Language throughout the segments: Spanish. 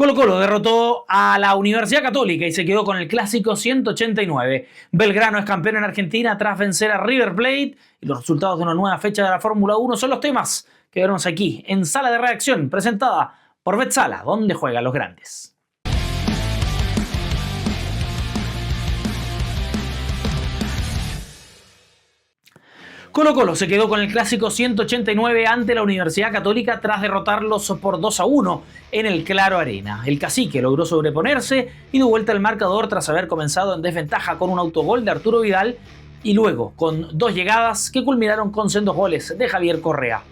Colo-Colo derrotó a la Universidad Católica y se quedó con el clásico 189. Belgrano es campeón en Argentina tras vencer a River Plate y los resultados de una nueva fecha de la Fórmula 1 son los temas que veremos aquí en Sala de Redacción, presentada por Betsala, donde juegan los grandes. Colo-Colo se quedó con el clásico 189 ante la Universidad Católica tras derrotarlos por 2-1 en el Claro Arena. El cacique logró sobreponerse y dio vuelta al marcador tras haber comenzado en desventaja con un autogol de Arturo Vidal y luego con dos llegadas que culminaron con sendos goles de Javier Correa.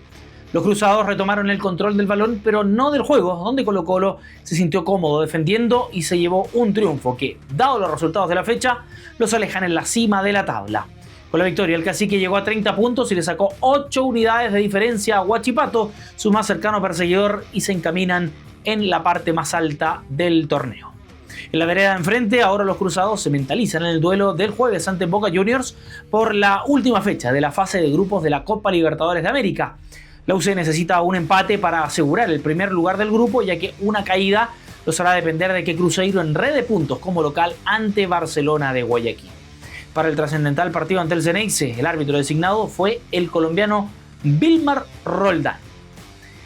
Los cruzados retomaron el control del balón, pero no del juego, donde Colo-Colo se sintió cómodo defendiendo y se llevó un triunfo que, dado los resultados de la fecha, los alejan en la cima de la tabla. Con la victoria, el cacique llegó a 30 puntos y le sacó 8 unidades de diferencia a Huachipato, su más cercano perseguidor, y se encaminan en la parte más alta del torneo. En la vereda de enfrente, ahora los cruzados se mentalizan en el duelo del jueves ante Boca Juniors por la última fecha de la fase de grupos de la Copa Libertadores de América. La UC necesita un empate para asegurar el primer lugar del grupo, ya que una caída los hará depender de que Cruzeiro enrede puntos como local ante Barcelona de Guayaquil. Para el trascendental partido ante el Xeneize, el árbitro designado fue el colombiano Vilmar Roldán.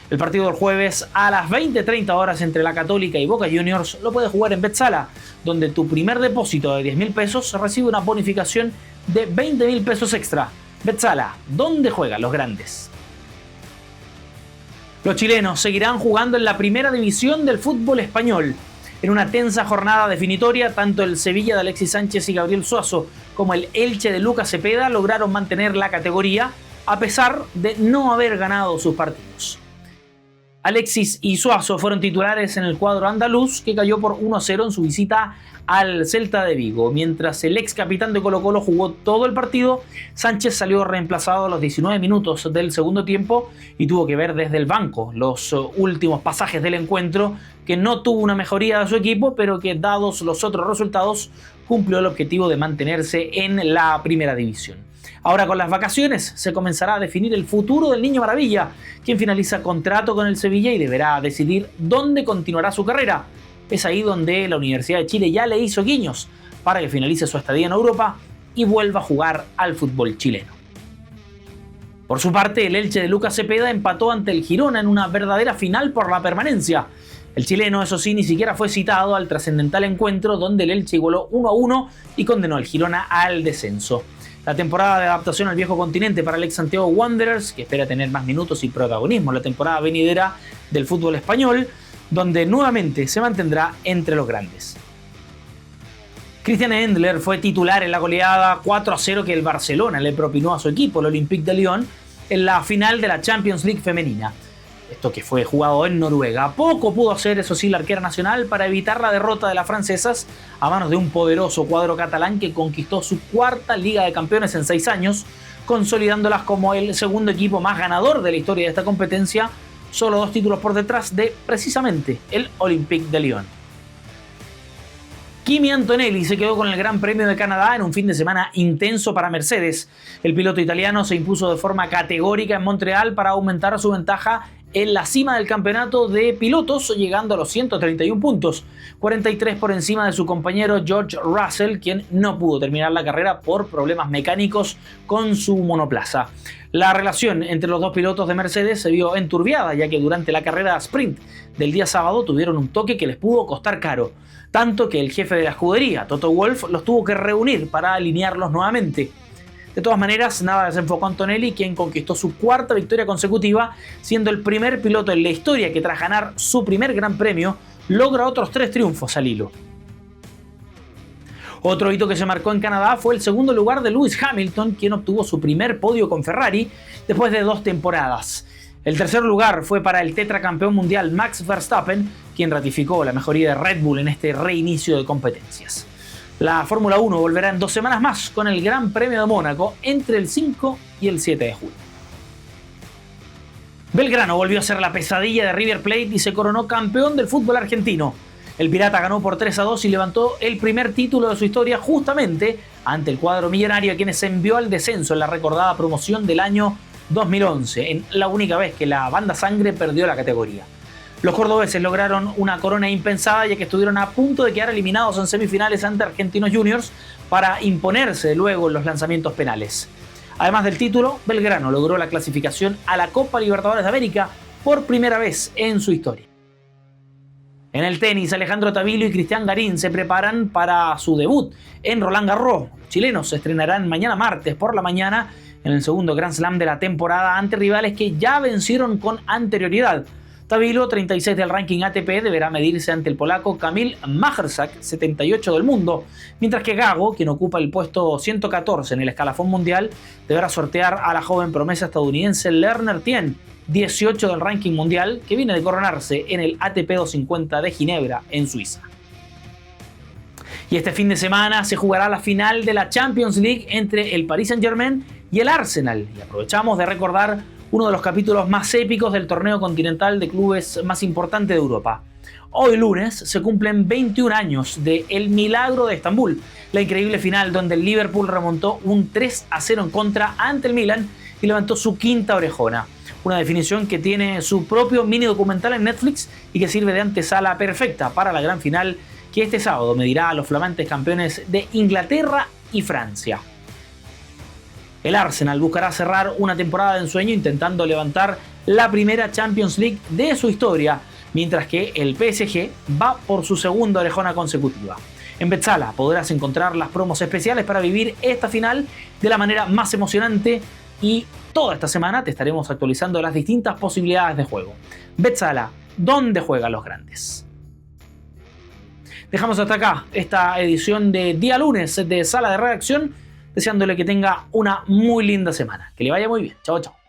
El partido del jueves a las 20:30 horas entre la Católica y Boca Juniors lo puedes jugar en Betsala, donde tu primer depósito de 10.000 pesos recibe una bonificación de 20.000 pesos extra. Betsala, donde juegan los grandes. Los chilenos seguirán jugando en la primera división del fútbol español. En una tensa jornada definitoria, tanto el Sevilla de Alexis Sánchez y Gabriel Suazo como el Elche de Lucas Cepeda lograron mantener la categoría a pesar de no haber ganado sus partidos. Alexis y Suazo fueron titulares en el cuadro andaluz, que cayó por 1-0 en su visita al Celta de Vigo. Mientras el ex capitán de Colo-Colo jugó todo el partido, Sánchez salió reemplazado a los 19 minutos del segundo tiempo y tuvo que ver desde el banco los últimos pasajes del encuentro, que no tuvo una mejoría de su equipo, pero que, dados los otros resultados, cumplió el objetivo de mantenerse en la primera división. Ahora, con las vacaciones, se comenzará a definir el futuro del Niño Maravilla, quien finaliza contrato con el Sevilla y deberá decidir dónde continuará su carrera. Es ahí donde la Universidad de Chile ya le hizo guiños para que finalice su estadía en Europa y vuelva a jugar al fútbol chileno. Por su parte, el Elche de Lucas Cepeda empató ante el Girona en una verdadera final por la permanencia. El chileno, eso sí, ni siquiera fue citado al trascendental encuentro donde el Elche igualó 1-1 y condenó al Girona al descenso. La temporada de adaptación al viejo continente para el ex Santiago Wanderers, que espera tener más minutos y protagonismo en la temporada venidera del fútbol español, donde nuevamente se mantendrá entre los grandes. Christian Endler fue titular en la goleada 4-0 que el Barcelona le propinó a su equipo, el Olympique de Lyon, en la final de la Champions League femenina. Esto que fue jugado en Noruega. Poco pudo hacer, eso sí, la arquera nacional para evitar la derrota de las francesas a manos de un poderoso cuadro catalán que conquistó su cuarta Liga de Campeones en 6 años, consolidándolas como el segundo equipo más ganador de la historia de esta competencia, solo 2 títulos por detrás de, precisamente, el Olympique de Lyon. Kimi Antonelli se quedó con el Gran Premio de Canadá en un fin de semana intenso para Mercedes. El piloto italiano se impuso de forma categórica en Montreal para aumentar su ventaja en la cima del campeonato de pilotos, llegando a los 131 puntos, 43 por encima de su compañero George Russell, quien no pudo terminar la carrera por problemas mecánicos con su monoplaza. La relación entre los dos pilotos de Mercedes se vio enturbiada, ya que durante la carrera sprint del día sábado tuvieron un toque que les pudo costar caro, tanto que el jefe de la escudería, Toto Wolff, los tuvo que reunir para alinearlos nuevamente. De todas maneras, nada desenfocó a Antonelli, quien conquistó su cuarta victoria consecutiva, siendo el primer piloto en la historia que, tras ganar su primer Gran Premio, logra otros 3 triunfos al hilo. Otro hito que se marcó en Canadá fue el segundo lugar de Lewis Hamilton, quien obtuvo su primer podio con Ferrari después de 2 temporadas. El tercer lugar fue para el tetracampeón mundial Max Verstappen, quien ratificó la mejoría de Red Bull en este reinicio de competencias. La Fórmula 1 volverá en 2 semanas más con el Gran Premio de Mónaco entre el 5 y el 7 de julio. Belgrano volvió a ser la pesadilla de River Plate y se coronó campeón del fútbol argentino. El Pirata ganó por 3-2 y levantó el primer título de su historia justamente ante el cuadro millonario, a quienes se envió al descenso en la recordada promoción del año 2011, en la única vez que la banda sangre perdió la categoría. Los cordobeses lograron una corona impensada, ya que estuvieron a punto de quedar eliminados en semifinales ante Argentinos Juniors para imponerse luego en los lanzamientos penales. Además del título, Belgrano logró la clasificación a la Copa Libertadores de América por primera vez en su historia. En el tenis, Alejandro Tavilo y Cristian Garín se preparan para su debut en Roland Garros. Los chilenos se estrenarán mañana martes por la mañana en el segundo Grand Slam de la temporada ante rivales que ya vencieron con anterioridad. Tavilo, 36 del ranking ATP, deberá medirse ante el polaco Kamil Majersak, 78 del mundo, mientras que Gago, quien ocupa el puesto 114 en el escalafón mundial, deberá sortear a la joven promesa estadounidense Lerner Tien, 18 del ranking mundial, que viene de coronarse en el ATP 250 de Ginebra, en Suiza. Y este fin de semana se jugará la final de la Champions League entre el Paris Saint-Germain y el Arsenal. Y aprovechamos de recordar uno de los capítulos más épicos del torneo continental de clubes más importante de Europa. Hoy lunes se cumplen 21 años de El Milagro de Estambul, la increíble final donde el Liverpool remontó un 3-0 en contra ante el Milan y levantó su quinta orejona. Una definición que tiene su propio mini documental en Netflix y que sirve de antesala perfecta para la gran final que este sábado medirá a los flamantes campeones de Inglaterra y Francia. El Arsenal buscará cerrar una temporada de ensueño intentando levantar la primera Champions League de su historia, mientras que el PSG va por su segunda orejona consecutiva. En Betzala podrás encontrar las promos especiales para vivir esta final de la manera más emocionante y toda esta semana te estaremos actualizando las distintas posibilidades de juego. Betzala, ¿dónde juegan los grandes? Dejamos hasta acá esta edición de día lunes de Sala de Redacción, deseándole que tenga una muy linda semana. Que le vaya muy bien. Chao, chao.